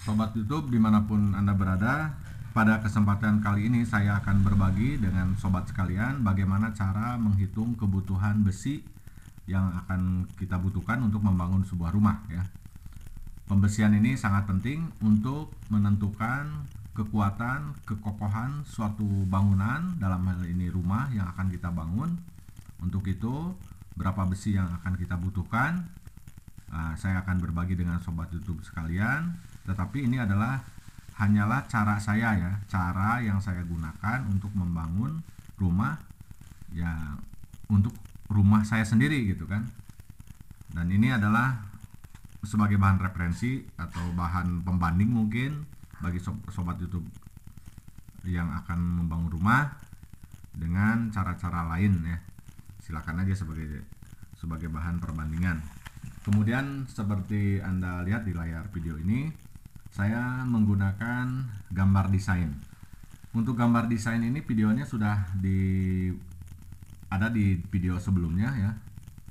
Sobat YouTube dimanapun Anda berada, pada kesempatan kali ini saya akan berbagi dengan sobat sekalian bagaimana cara menghitung kebutuhan besi yang akan kita butuhkan untuk membangun sebuah rumah ya. Pembesian ini sangat penting untuk menentukan kekuatan, kekokohan suatu bangunan, dalam hal ini rumah yang akan kita bangun. Untuk itu, berapa besi yang akan kita butuhkan? Saya akan berbagi dengan sobat YouTube sekalian, tetapi ini hanyalah cara saya ya, cara yang saya gunakan untuk membangun rumah ya, untuk rumah saya sendiri gitu kan. Dan ini adalah sebagai bahan referensi atau bahan pembanding mungkin bagi sobat YouTube yang akan membangun rumah dengan cara-cara lain ya. Silakan aja sebagai bahan perbandingan. Kemudian seperti Anda lihat di layar video ini, saya menggunakan gambar desain. Untuk gambar desain ini videonya sudah ada di video sebelumnya ya.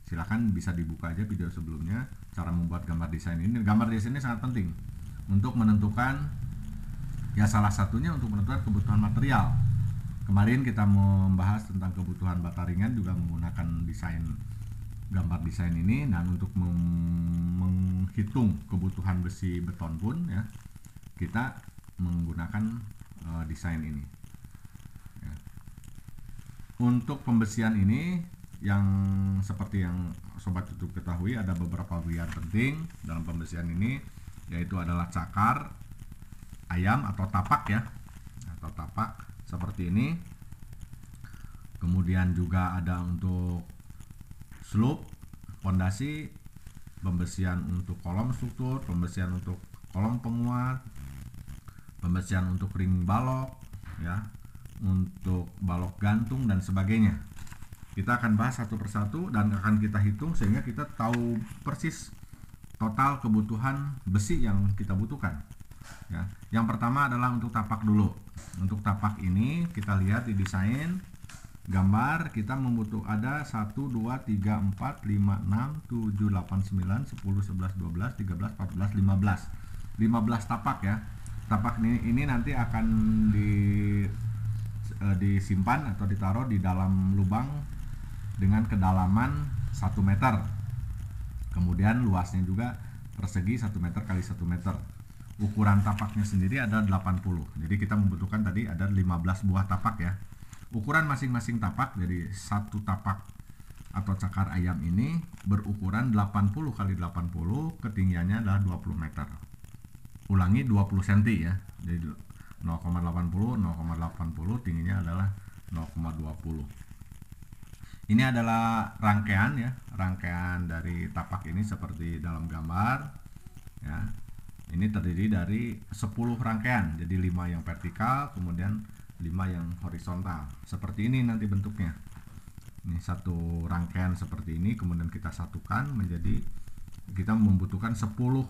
Silakan bisa dibuka aja video sebelumnya, cara membuat gambar desain ini. Gambar desain ini sangat penting untuk menentukan ya, salah satunya untuk menentukan kebutuhan material. Kemarin kita membahas tentang kebutuhan bata ringan juga menggunakan gambar desain ini, dan untuk menghitung kebutuhan besi beton pun ya, kita menggunakan desain ini ya. Untuk pembesian ini, yang seperti yang sobat YouTube ketahui, ada beberapa bagian penting dalam pembesian ini, yaitu adalah cakar ayam atau tapak ya, atau tapak seperti ini. Kemudian juga ada untuk slope, pondasi, pembesian untuk kolom struktur, pembesian untuk kolom penguat, pembesian untuk ring balok ya, untuk balok gantung dan sebagainya. Kita akan bahas satu persatu dan akan kita hitung sehingga kita tahu persis total kebutuhan besi yang kita butuhkan ya. Yang pertama adalah untuk tapak dulu. Untuk tapak ini kita lihat di desain gambar, kita ada 1, 2, 3, 4, 5, 6, 7, 8, 9, 10, 11, 12, 13, 14, 15 tapak ya. Tapak ini nanti akan disimpan atau ditaruh di dalam lubang dengan kedalaman 1 meter. Kemudian luasnya juga persegi 1 meter kali 1 meter. Ukuran tapaknya sendiri ada 80. Jadi kita membutuhkan tadi ada 15 buah tapak ya. Ukuran masing-masing tapak, jadi satu tapak atau cakar ayam ini berukuran 80 kali 80, ketinggiannya adalah 20 meter. Ulangi 20 cm ya. Jadi 0,80 tingginya adalah 0,20. Ini adalah rangkaian ya, rangkaian dari tapak ini seperti dalam gambar ya. Ini terdiri dari 10 rangkaian, jadi 5 yang vertikal, kemudian 5 yang horizontal. Seperti ini nanti bentuknya. Ini satu rangkaian seperti ini, kemudian kita satukan menjadi, kita membutuhkan 10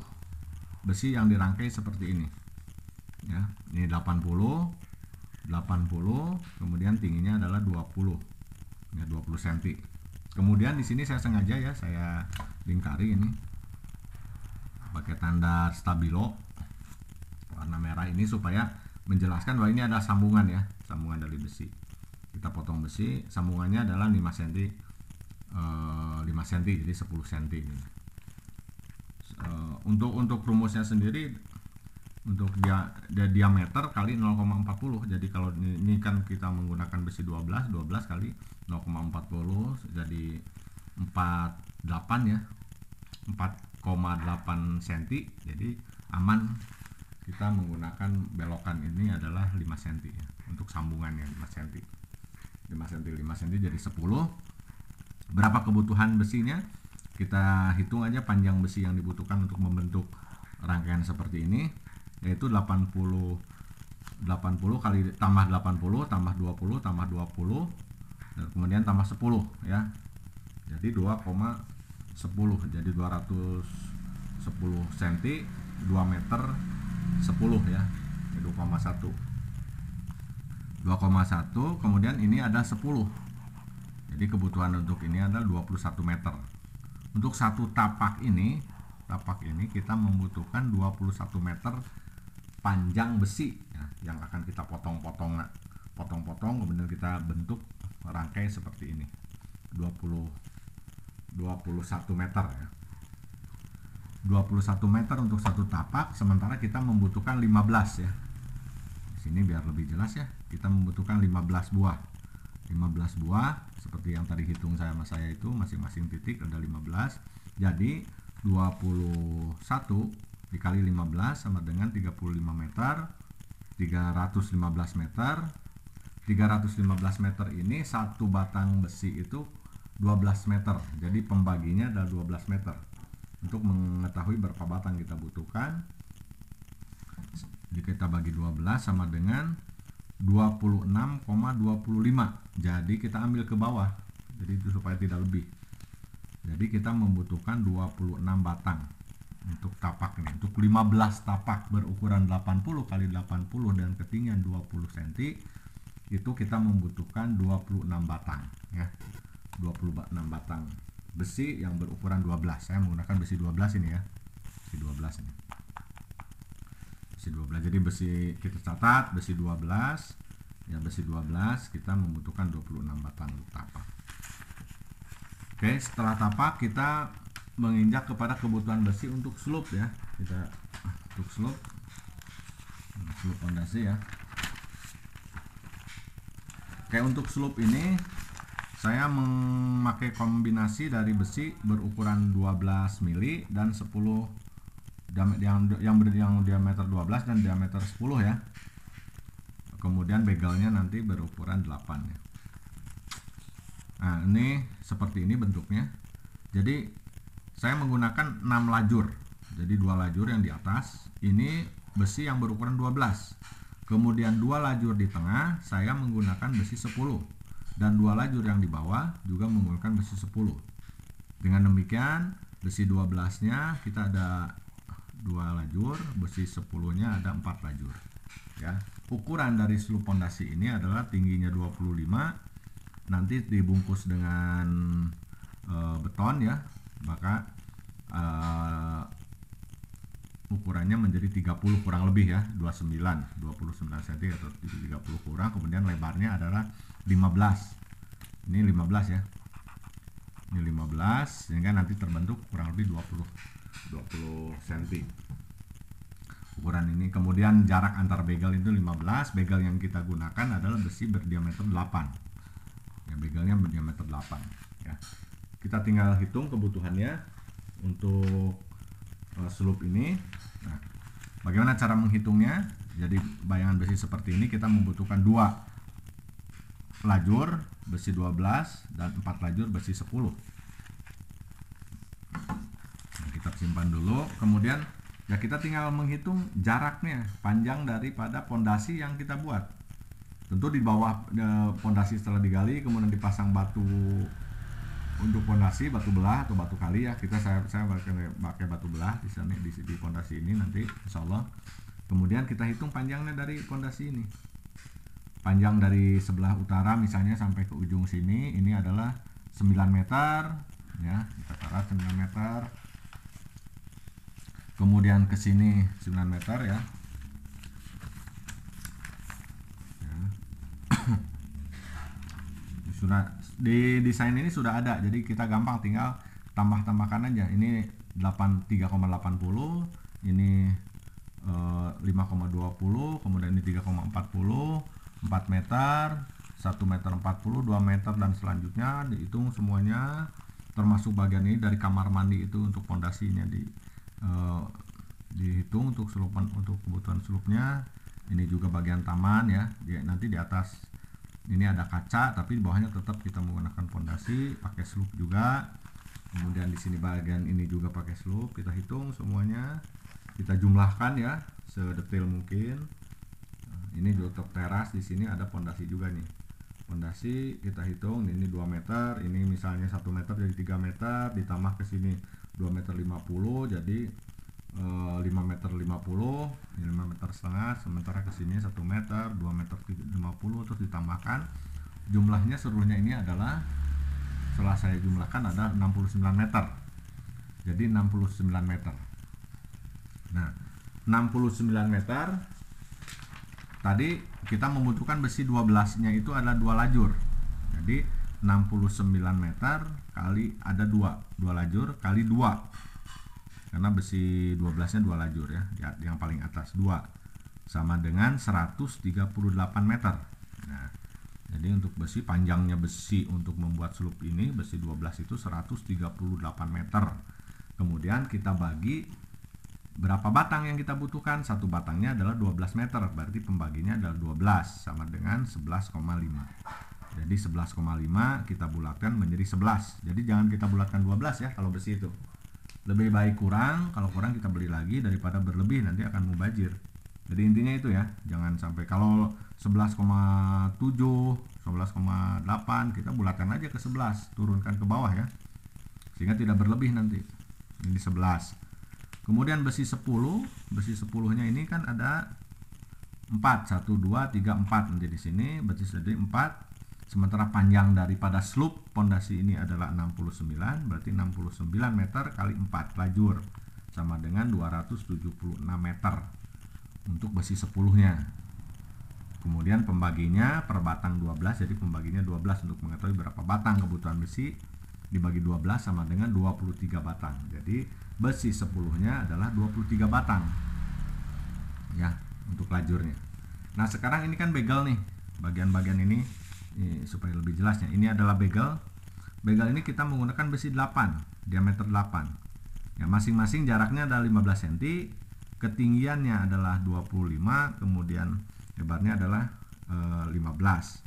besi yang dirangkai seperti ini. Ya, ini 80, kemudian tingginya adalah 20. Ya, 20 cm. Kemudian di sini saya sengaja ya, saya lingkari ini pakai tanda stabilo warna merah ini supaya menjelaskan bahwa ini ada sambungan ya, sambungan dari besi. Kita potong besi, sambungannya adalah 5 cm, 5 cm, jadi 10 cm ini. Untuk rumusnya sendiri, untuk diameter kali 0,40. Jadi kalau ini kan kita menggunakan besi 12 kali 0,40 jadi 48 ya, 4,8 cm. Jadi aman kita menggunakan belokan ini adalah 5 cm ya, untuk sambungannya 5 cm. 5 cm jadi 10. Berapa kebutuhan besinya? Kita hitung aja panjang besi yang dibutuhkan untuk membentuk rangkaian seperti ini, yaitu 80 kali tambah 80 tambah 20 tambah 20 dan kemudian tambah 10 ya. Jadi 2,10, jadi 210 cm, 2 meter 10 ya, 2,1, kemudian ini ada 10. Jadi kebutuhan untuk ini adalah 21 meter. Untuk satu tapak ini kita membutuhkan 21 meter panjang besi ya, yang akan kita potong-potong kemudian kita bentuk rangkai seperti ini 21 meter ya. 21 meter untuk satu tapak, sementara kita membutuhkan 15 ya. Di sini biar lebih jelas ya, kita membutuhkan 15 buah. 15 buah seperti yang tadi hitung sama saya itu, masing-masing titik ada 15. Jadi 21 dikali 15 sama dengan 35 meter. 315 meter. 315 meter ini satu batang besi itu 12 meter. Jadi pembaginya adalah 12 meter. Untuk mengetahui berapa batang kita butuhkan, jika kita bagi 12 sama dengan 26,25. Jadi kita ambil ke bawah, jadi itu supaya tidak lebih. Jadi kita membutuhkan 26 batang untuk tapak ini. Untuk 15 tapak berukuran 80 kali 80 dan ketinggian 20 cm, itu kita membutuhkan 26 batang ya. 26 batang besi yang berukuran 12. Saya menggunakan besi 12 ini ya. Besi 12 ini. Besi 12. Jadi besi kita catat besi 12. Ya, besi 12 kita membutuhkan 26 batang untuk tapak. Oke, setelah tapak kita menginjak kepada kebutuhan besi untuk slope ya. Kita untuk slope fondasi ya. Oke, untuk slope ini saya memakai kombinasi dari besi berukuran 12 mili dan 10 yang diameter 12 dan diameter 10 ya. Kemudian begalnya nanti berukuran 8 ya. Nah, ini seperti ini bentuknya. Jadi saya menggunakan 6 lajur. Jadi 2 lajur yang di atas ini besi yang berukuran 12. Kemudian 2 lajur di tengah saya menggunakan besi 10. Dan 2 lajur yang di bawah juga menggunakan besi 10. Dengan demikian besi 12-nya kita ada 2 lajur, besi 10-nya ada 4 lajur ya. Ukuran dari slope pondasi ini adalah tingginya 25, nanti dibungkus dengan beton ya, maka ukurannya menjadi 30 kurang lebih ya, 29 cm atau 30 kurang. Kemudian lebarnya adalah 15. Ini 15 ya. Ini 15 sehingga nanti terbentuk kurang lebih 20 cm. Ukuran ini. Kemudian jarak antar begal itu 15. Begal yang kita gunakan adalah besi berdiameter 8. Ya, begalnya berdiameter 8 ya. Kita tinggal hitung kebutuhannya untuk slope ini. Nah, bagaimana cara menghitungnya? Jadi bayangan besi seperti ini kita membutuhkan 2 lajur besi 12 dan 4 lajur besi 10. Nah, kita simpan dulu. Kemudian ya kita tinggal menghitung jaraknya, panjang daripada pondasi yang kita buat. Tentu di bawah pondasi setelah digali kemudian dipasang batu untuk pondasi, batu belah atau batu kali ya. Saya pakai batu belah di sini di pondasi ini nanti insyaallah. Kemudian kita hitung panjangnya dari pondasi ini. Panjang dari sebelah utara misalnya sampai ke ujung sini ini adalah 9 meter ya, kita taruh 9 meter. Kemudian ke sini 9 meter ya. Sudah di desain ini sudah ada, jadi kita gampang tinggal tambahkan aja. Ini 3,80, ini 5,20, kemudian ini 3,40, 4 meter, 1 meter 40, 2 meter dan selanjutnya dihitung semuanya, termasuk bagian ini dari kamar mandi itu untuk pondasinya dihitung untuk kebutuhan slope-nya. Ini juga bagian taman ya. Nanti di atas ini ada kaca, tapi di bawahnya tetap kita menggunakan pondasi, pakai slope juga. Kemudian di sini bagian ini juga pakai slope. Kita hitung semuanya, kita jumlahkan ya sedetail mungkin. Nah, ini untuk teras di sini ada pondasi juga nih. Pondasi kita hitung ini 2 meter, ini misalnya 1 meter jadi 3 meter, ditambah ke sini 2 meter 50 jadi 5 meter 50, ini 5 meter setengah, sementara ke sini 1 meter, 2 meter 50, terus ditambahkan jumlahnya seluruhnya ini adalah, setelah saya jumlahkan ada 69 meter. Jadi 69 meter. Nah, 69 meter tadi kita membutuhkan besi 12 nya itu adalah 2 lajur. Jadi 69 meter kali ada 2 lajur kali 2, karena besi 12 nya 2 lajur ya, yang paling atas 2, sama dengan 138 meter. Nah, jadi untuk besi, panjangnya besi untuk membuat slup ini, besi 12 itu 138 meter. Kemudian kita bagi berapa batang yang kita butuhkan. Satu batangnya adalah 12 meter, berarti pembaginya adalah 12 sama dengan 11,5. Jadi 11,5 kita bulatkan menjadi 11. Jadi jangan kita bulatkan 12 ya kalau besi itu. Lebih baik kurang, kalau kurang kita beli lagi daripada berlebih, nanti akan mubazir. Jadi intinya itu ya, jangan sampai kalau 11,7, 11,8 kita bulatkan aja ke 11, turunkan ke bawah ya, sehingga tidak berlebih nanti. Ini 11. Kemudian besi 10, besi 10-nya ini kan ada 4, 1, 2, 3, 4 nanti di sini, besi jadi 4. Sementara panjang daripada slup pondasi ini adalah 69, berarti 69 meter kali 4 lajur sama dengan 276 meter untuk besi 10-nya. Kemudian pembaginya per batang 12, jadi pembaginya 12 untuk mengetahui berapa batang kebutuhan besi, dibagi 12 sama dengan 23 batang. Jadi besi 10-nya adalah 23 batang ya untuk lajurnya. Nah, sekarang ini kan begel nih, bagian-bagian ini supaya lebih jelasnya. Ini adalah begel. Begel ini kita menggunakan besi 8, diameter 8. Ya, masing-masing jaraknya adalah 15 cm, ketinggiannya adalah 25, kemudian lebarnya adalah 15.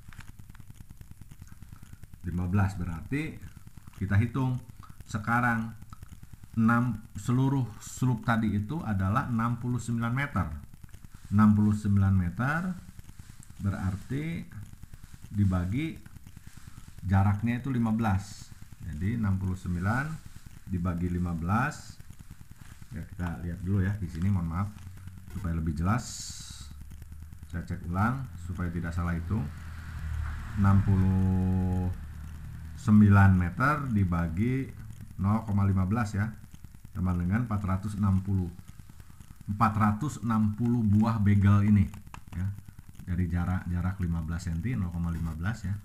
15 berarti kita hitung sekarang seluruh slup tadi itu adalah 69 meter. 69 meter berarti dibagi jaraknya itu 15. Jadi 69 dibagi 15. Ya, kita lihat dulu ya di sini, mohon maaf supaya lebih jelas. Saya cek ulang supaya tidak salah hitung. 69 meter dibagi 0,15 ya, sama dengan 460 buah begel ini ya. Dari jarak 15 cm, 0,15 ya,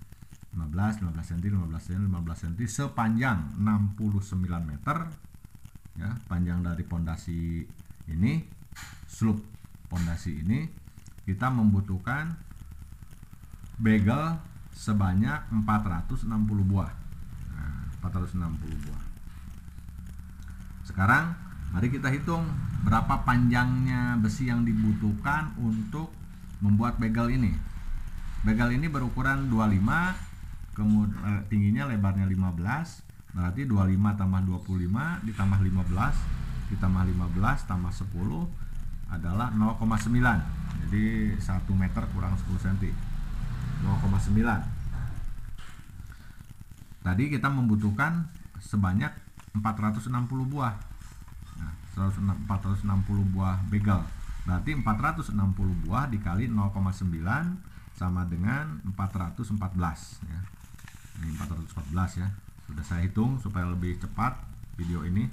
15 cm, 15 cm sepanjang 69 meter ya, panjang dari pondasi ini, slup pondasi ini, kita membutuhkan begel sebanyak 460 buah. Nah, 460 buah. Sekarang mari kita hitung berapa panjangnya besi yang dibutuhkan untuk membuat begel ini. Begel ini berukuran 25, kemudian tingginya, lebarnya 15, berarti 25 tambah 25 ditambah 15 ditambah 15 tambah 10 adalah 0,9. Jadi 1 meter kurang 10 cm, 0,9. Tadi kita membutuhkan sebanyak 460 buah. Nah, 460 buah begel. Berarti 460 buah dikali 0,9 sama dengan 414 ya. Ini 414 ya. Sudah saya hitung supaya lebih cepat video ini.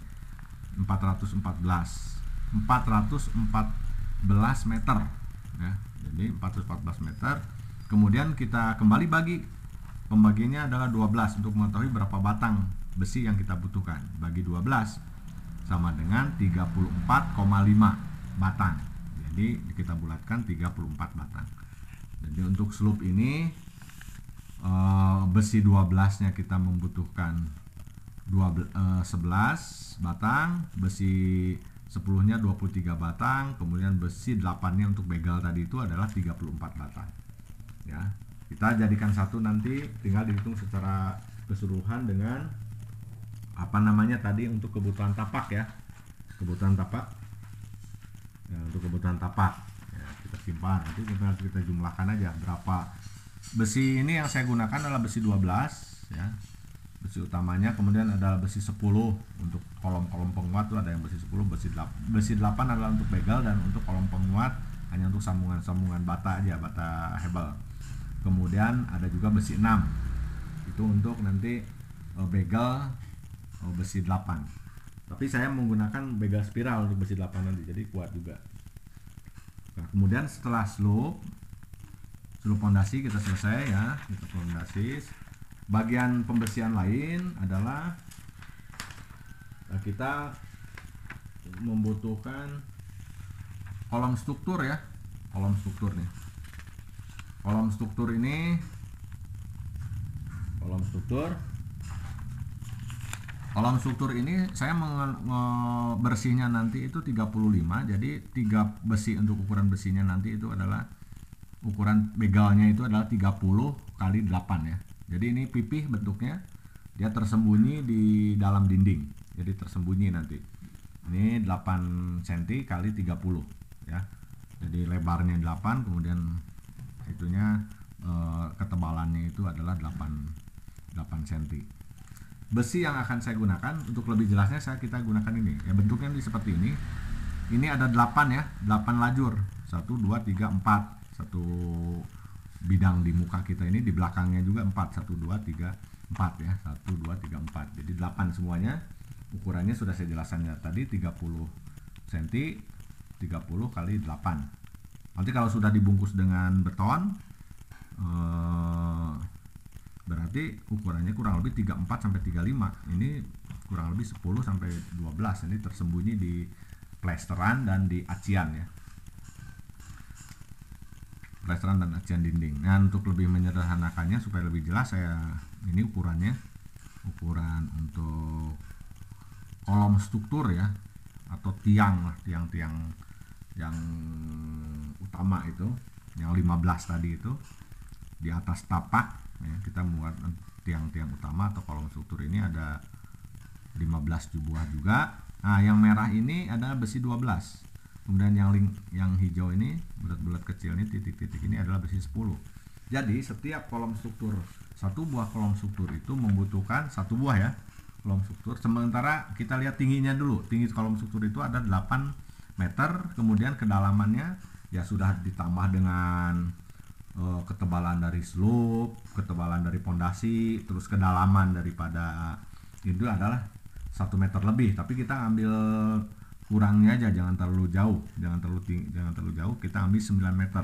414 meter ya. Jadi 414 meter. Kemudian kita kembali bagi. Pembagiannya adalah 12 untuk mengetahui berapa batang besi yang kita butuhkan. Bagi 12 sama dengan 34,5 batang. Jadi kita bulatkan 34 batang. Jadi untuk slup ini besi 12-nya kita membutuhkan 11 batang, besi 10-nya 23 batang, kemudian besi 8-nya untuk begel tadi itu adalah 34 batang. Ya, kita jadikan satu, nanti tinggal dihitung secara keseluruhan dengan apa namanya tadi untuk kebutuhan tapak ya. Kebutuhan tapak. Ya, untuk kebutuhan tapak ya, kita simpan, nanti kita jumlahkan aja berapa besi ini. Yang saya gunakan adalah besi 12 ya, besi utamanya. Kemudian adalah besi 10 untuk kolom-kolom penguat tuh ada yang besi 10, besi 8 adalah untuk begel, dan untuk kolom penguat hanya untuk sambungan-sambungan bata aja, bata hebel. Kemudian ada juga besi 6 itu untuk nanti begel besi 8. Tapi saya menggunakan begel spiral untuk besi 8 nanti, jadi kuat juga. Nah, kemudian setelah slup Untuk pondasi kita selesai ya, itu pondasi. Bagian pembersihan lain adalah kita membutuhkan kolom struktur ya. Kolom struktur nih. Kolom struktur ini saya bersihnya nanti itu 35. Jadi 3 besi untuk ukuran besinya nanti itu adalah ukuran begalnya itu adalah 30 kali 8 ya. Jadi ini pipih bentuknya, dia tersembunyi di dalam dinding. Jadi tersembunyi nanti. Ini 8 cm kali 30 ya. Jadi lebarnya 8, kemudian itunya ketebalannya itu adalah 8 cm. Besi yang akan saya gunakan untuk lebih jelasnya kita gunakan ini. Ya bentuknya seperti ini. Ini ada 8 ya, 8 lajur. 1 2 3 4. Satu bidang di muka kita ini, di belakangnya juga 4. 1 2 3 4 ya. 1 2 3 4. Jadi 8 semuanya. Ukurannya sudah saya jelaskan ya tadi, 30 cm 30 kali 8. Nanti kalau sudah dibungkus dengan beton berarti ukurannya kurang lebih 34 sampai 35. Ini kurang lebih 10 sampai 12. Ini tersembunyi di plesteran dan di acian ya. Plesteran dan acian dinding. Nah, untuk lebih menyederhanakannya supaya lebih jelas, ini ukurannya, ukuran untuk kolom struktur ya, atau tiang yang utama itu, yang 15 tadi itu di atas tapak ya, kita buat tiang-tiang utama atau kolom struktur ini ada 15 buah juga. Nah, yang merah ini adalah besi 12. Kemudian yang hijau ini, bulat-bulat kecil ini, titik-titik ini adalah besi 10. Jadi setiap kolom struktur, satu buah kolom struktur itu membutuhkan 1 buah ya kolom struktur. Sementara kita lihat tingginya dulu. Tinggi kolom struktur itu ada 8 meter. Kemudian kedalamannya ya sudah ditambah dengan ketebalan dari slope, ketebalan dari pondasi, terus kedalaman daripada itu adalah 1 meter lebih. Tapi kita ambil kurangnya aja, jangan terlalu jauh, jangan terlalu jauh. Kita ambil 9 meter.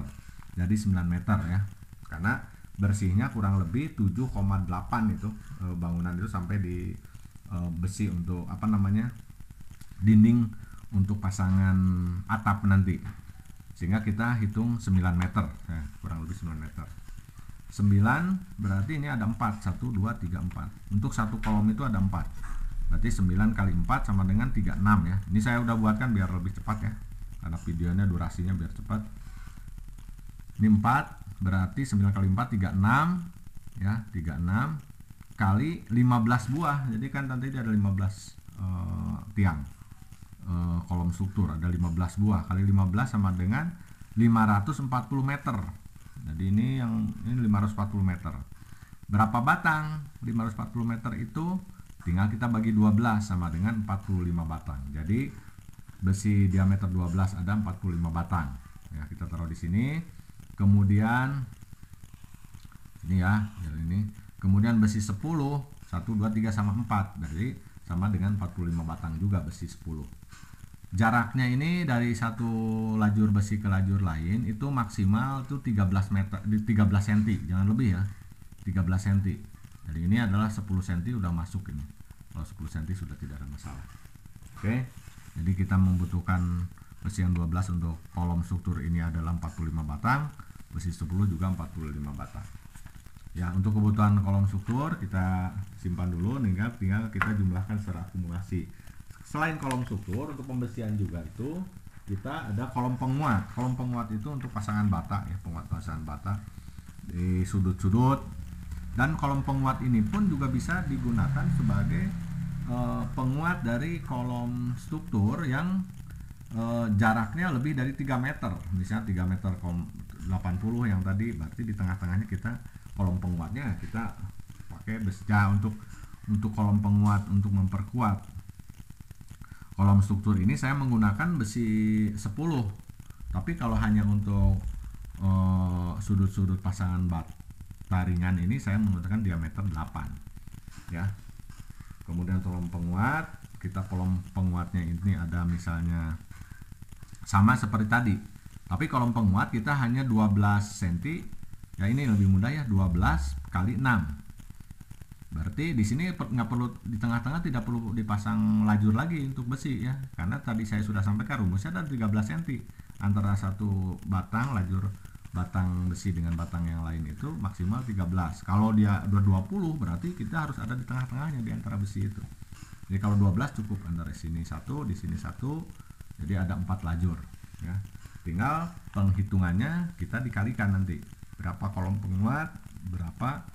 Jadi 9 meter ya. Karena bersihnya kurang lebih 7,8 itu bangunan itu sampai di besi untuk dinding untuk pasangan atap nanti. Sehingga kita hitung 9 meter ya, kurang lebih 9 meter. 9 berarti ini ada 4. 1 2 3 4. Untuk satu kolom itu ada 4. Berarti 9 kali 4 sama dengan 36 ya. Ini saya udah buatkan biar lebih cepat ya, karena videonya durasinya biar cepat. Ini 4 berarti 9 kali 4 36 ya, 36 kali 15 buah. Jadi kan nanti ada 15 tiang kolom struktur, ada 15 buah kali 15 sama dengan 540 meter. Jadi ini 540 meter. Berapa batang? 540 meter itu tinggal kita bagi 12 sama dengan 45 batang. Jadi besi diameter 12 ada 45 batang. Ya, kita taruh di sini. Kemudian ini ya, ini. Kemudian besi 10, 1 2 3 sama 4. Jadi sama dengan 45 batang juga besi 10. Jaraknya ini dari satu lajur besi ke lajur lain itu maksimal itu 13 meter, 13 cm, jangan lebih ya. 13 cm. Jadi ini adalah 10 cm udah masuk ini. Kalau 10 cm sudah tidak ada masalah. Oke. Jadi kita membutuhkan besi yang 12 untuk kolom struktur ini adalah 45 batang, besi 10 juga 45 batang. Ya, untuk kebutuhan kolom struktur kita simpan dulu, tinggal kita jumlahkan secara akumulasi. Selain kolom struktur, untuk pembersihan juga itu kita ada kolom penguat. Kolom penguat itu untuk pasangan bata ya, penguat pasangan bata di sudut-sudut. Dan kolom penguat ini pun juga bisa digunakan sebagai penguat dari kolom struktur yang jaraknya lebih dari 3 meter. Misalnya 3 meter 80 yang tadi, berarti di tengah-tengahnya kita kolom penguatnya kita pakai besi. Untuk kolom penguat untuk memperkuat kolom struktur ini saya menggunakan besi 10. Tapi kalau hanya untuk sudut-sudut pasangan bata ringan ini saya menggunakan diameter 8 ya. Kemudian kolom penguat, kolom penguatnya ini ada misalnya sama seperti tadi. Tapi kolom penguat kita hanya 12 cm Ya ini lebih mudah ya, 12 kali 6. Berarti di sini nggak perlu, di tengah-tengah tidak perlu dipasang lajur lagi untuk besi ya, karena tadi saya sudah sampaikan rumusnya ada 13 cm antara satu batang lajur batang besi dengan batang yang lain itu maksimal 13. Kalau dia 20 berarti kita harus ada di tengah-tengahnya di antara besi itu. Jadi kalau 12 cukup antara sini satu, di sini satu, jadi ada 4 lajur ya. Tinggal penghitungannya kita dikalikan nanti berapa kolom penguat, berapa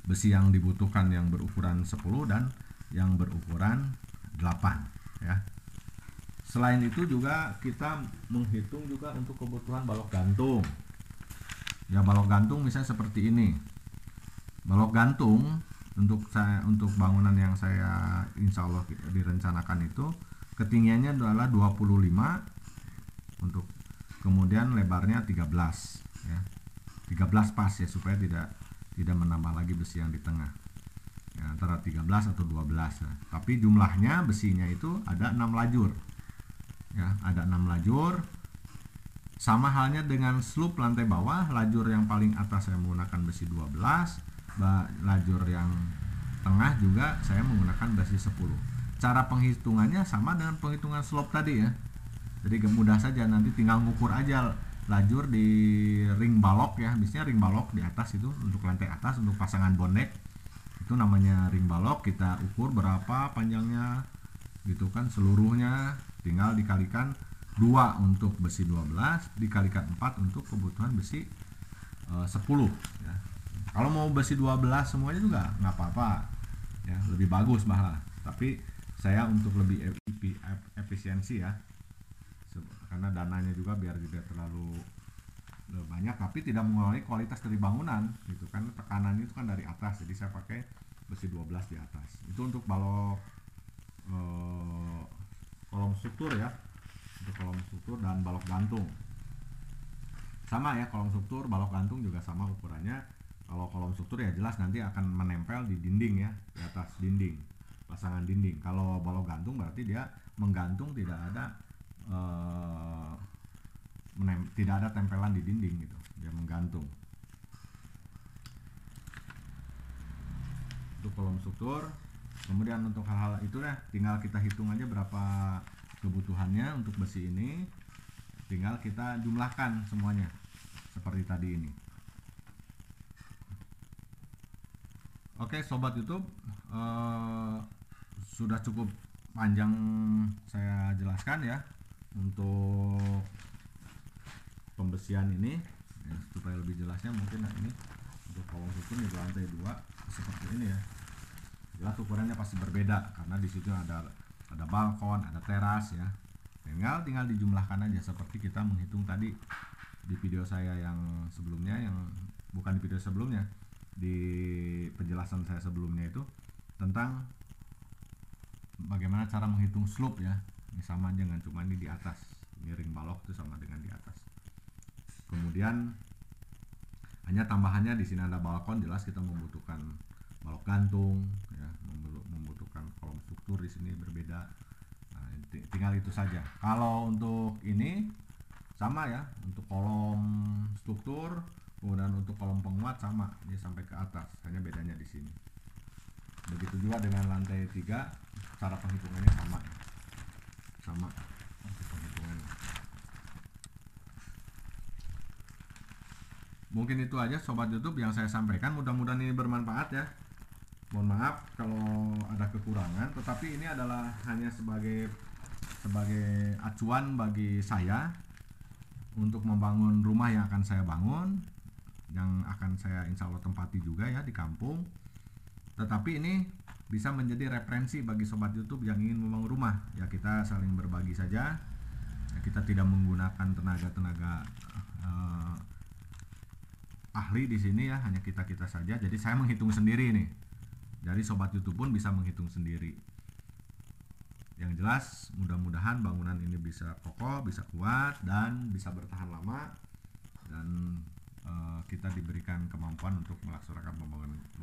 besi yang dibutuhkan yang berukuran 10 dan yang berukuran 8 ya. Selain itu juga kita menghitung juga untuk kebutuhan balok gantung. Ya, balok gantung misalnya seperti ini. Balok gantung untuk bangunan yang saya insya Allah direncanakan itu ketinggiannya adalah 25 untuk, kemudian lebarnya 13 ya. 13 pas ya, supaya tidak menambah lagi besi yang di tengah ya, antara 13 atau 12 ya. Tapi jumlahnya besinya itu ada 6 lajur ya, ada 6 lajur. Sama halnya dengan slope lantai bawah, lajur yang paling atas saya menggunakan besi 12, lajur yang tengah juga saya menggunakan besi 10. Cara penghitungannya sama dengan penghitungan slope tadi ya, jadi mudah saja, nanti tinggal ngukur aja lajur di ring balok ya, biasanya ring balok di atas itu untuk lantai atas, untuk pasangan bonek itu namanya ring balok. Kita ukur berapa panjangnya gitu kan, seluruhnya tinggal dikalikan 2 untuk besi 12, dikalikan 4 untuk kebutuhan besi 10 ya. Kalau mau besi 12 semuanya juga nggak apa-apa ya, lebih bagus malah, tapi saya untuk lebih efisiensi ya, karena dananya juga biar tidak terlalu banyak tapi tidak mengurangi kualitas dari bangunan gitu kan. Tekanan itu kan dari atas, jadi saya pakai besi 12 di atas. Itu untuk balok kolom struktur ya, untuk kolom struktur dan balok gantung sama ya. Kolom struktur, balok gantung juga sama ukurannya. Kalau kolom struktur ya jelas nanti akan menempel di dinding ya, di atas dinding, pasangan dinding. Kalau balok gantung berarti dia menggantung, tidak ada tidak ada tempelan di dinding gitu, dia menggantung. Untuk kolom struktur, kemudian untuk hal-hal itu ya tinggal kita hitung aja berapa kebutuhannya untuk besi ini, tinggal kita jumlahkan semuanya seperti tadi ini. Oke sobat YouTube, sudah cukup panjang saya jelaskan ya untuk pembesian ini ya, supaya lebih jelasnya mungkin ini untuk kolom struktur di lantai 2 seperti ini ya. Jelas ukurannya pasti berbeda karena di situ ada balkon, ada teras ya. Tinggal dijumlahkan aja seperti kita menghitung tadi di video saya yang sebelumnya, yang bukan di video sebelumnya, di penjelasan saya sebelumnya itu tentang bagaimana cara menghitung slope ya. Ini sama aja dengan cuma ini di atas, ini ring balok itu sama dengan di atas. Kemudian hanya tambahannya di sini ada balkon, jelas kita membutuhkan balok gantung ya, membutuhkan kolom struktur di sini berbeda. Nah, tinggal itu saja. Kalau untuk ini sama ya, untuk kolom struktur, kemudian untuk kolom penguat sama, ini sampai ke atas, hanya bedanya di sini. Begitu juga dengan lantai 3, cara penghitungannya sama untuk penghitungannya. Mungkin itu aja sobat YouTube yang saya sampaikan, mudah-mudahan ini bermanfaat ya. Mohon maaf kalau ada kekurangan, tetapi ini adalah hanya sebagai acuan bagi saya untuk membangun rumah yang akan saya bangun, yang akan saya insya Allah tempati juga ya di kampung. Tetapi ini bisa menjadi referensi bagi sobat YouTube yang ingin membangun rumah ya. Kita saling berbagi saja ya, kita tidak menggunakan tenaga ahli di sini ya, hanya kita saja. Jadi saya menghitung sendiri nih, jadi sobat YouTube pun bisa menghitung sendiri. Yang jelas mudah-mudahan bangunan ini bisa kokoh, bisa kuat, dan bisa bertahan lama, dan kita diberikan kemampuan untuk melaksanakan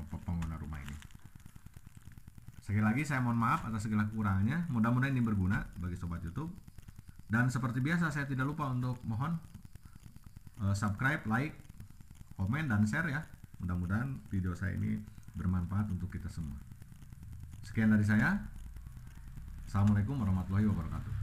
pembangunan rumah ini. Sekali lagi saya mohon maaf atas segala kekurangannya. Mudah-mudahan ini berguna bagi sobat YouTube. Dan seperti biasa saya tidak lupa untuk mohon subscribe, like, komen, dan share ya. Mudah-mudahan video saya ini bermanfaat untuk kita semua. Sekian dari saya. Assalamualaikum warahmatullahi wabarakatuh.